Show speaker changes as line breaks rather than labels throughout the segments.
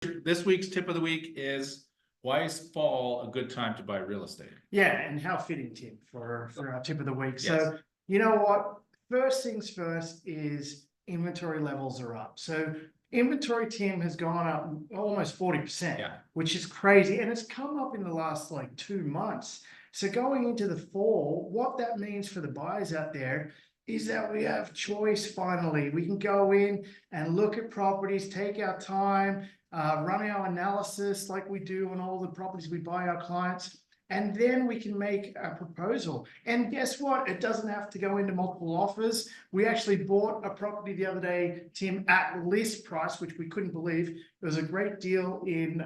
This week's tip of the week is, why is fall a good time to buy real estate?
Yeah, and how fitting, Tim, for our tip of the week.
Yes.
So, you know what? First things first is inventory levels are up. So inventory, Tim, has gone up almost 40%,
Yeah.
which is crazy. And it's come up in the last like 2 months. So going into the fall, what that means for the buyers out there is that we have choice finally. We can go in and look at properties, take our time, run our analysis like we do on all the properties we buy our clients, and then we can make a proposal. And guess what? It doesn't have to go into multiple offers. We actually bought a property the other day, Tim, at list price, which we couldn't believe. It was a great deal in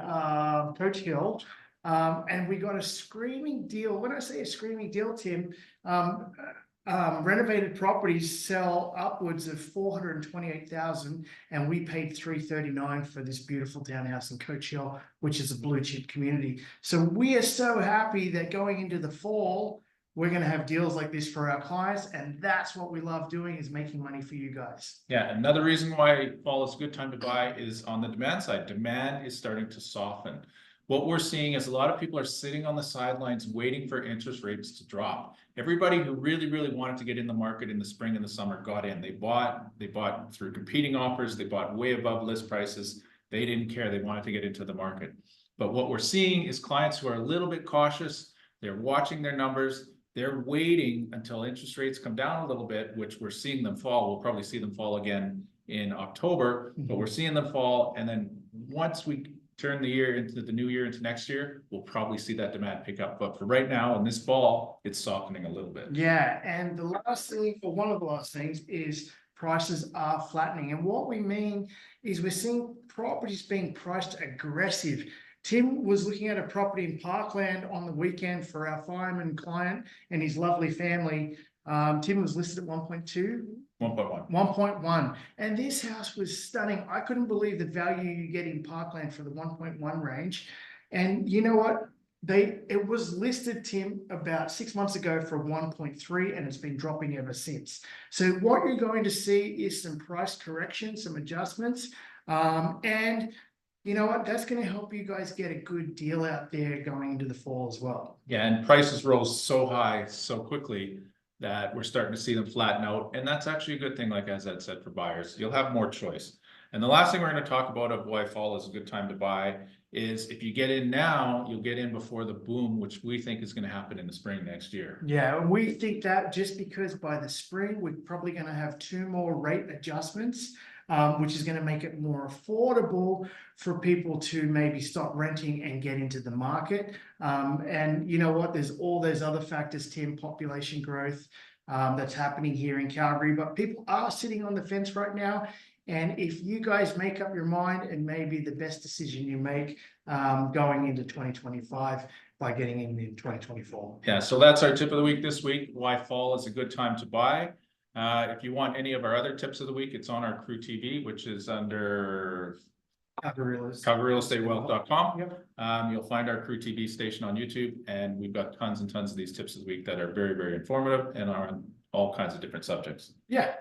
Coach Hill. And we got a screaming deal. When I say a screaming deal, Tim, renovated properties sell upwards of 428,000, and we paid 339 for this beautiful townhouse in Coach Hill, which is a blue chip community. So we are so happy that going into the fall, we're going to have deals like this for our clients, and that's what we love doing, is making money for you guys.
Yeah, another reason why fall is a good time to buy is on the demand side. Demand is starting to soften. What we're seeing is a lot of people are sitting on the sidelines waiting for interest rates to drop. Everybody who really wanted to get in the market in the spring and the summer got in. They bought through competing offers. They bought way above list prices. They didn't care. They wanted to get into the market. But what we're seeing is clients who are a little bit cautious. They're watching their numbers. They're waiting until interest rates come down a little bit, which we're seeing them fall. We'll probably see them fall again in October, but we're seeing them fall. And then once we turn the year into the new year into next year, we'll probably see that demand pick up. But for right now, in this fall, it's softening a little bit.
Yeah, and the last thing, or one of the last things, is prices are flattening. And what we mean is we're seeing properties being priced aggressive. Tim was looking at a property in Parkland on the weekend for our fireman client and his lovely family. Tim was listed at 1.2.
1.1.
1.1. And this house was stunning. I couldn't believe the value you get in Parkland for the 1.1 range. And you know what? It was listed, Tim, about 6 months ago for 1.3, and it's been dropping ever since. So what you're going to see is some price correction, some adjustments. And you know what? That's going to help you guys get a good deal out there going into the fall as well.
Yeah, and prices rose so high so quickly that we're starting to see them flatten out. And that's actually a good thing, like Azad said, for buyers. You'll have more choice. And the last thing we're going to talk about of why fall is a good time to buy is, if you get in now, you'll get in before the boom, which we think is going to happen in the spring next year.
Yeah, we think that just because by the spring, we're probably going to have 2 more rate adjustments, which is going to make it more affordable for people to maybe stop renting and get into the market. And you know what? There's all those other factors, Tim, population growth that's happening here in Calgary, but people are sitting on the fence right now. And if you guys make up your mind, it may be the best decision you make going into 2025 by getting in 2024.
Yeah, so that's our tip of the week this week, why fall is a good time to buy. If you want any of our other tips of the week, it's on our Crew TV, which is under CalgaryRealEstateWealth.com.
Yep.
You'll find our Crew TV station on YouTube, and we've got tons and tons of these tips of the week that are very informative and are on all kinds of different subjects.
Yeah.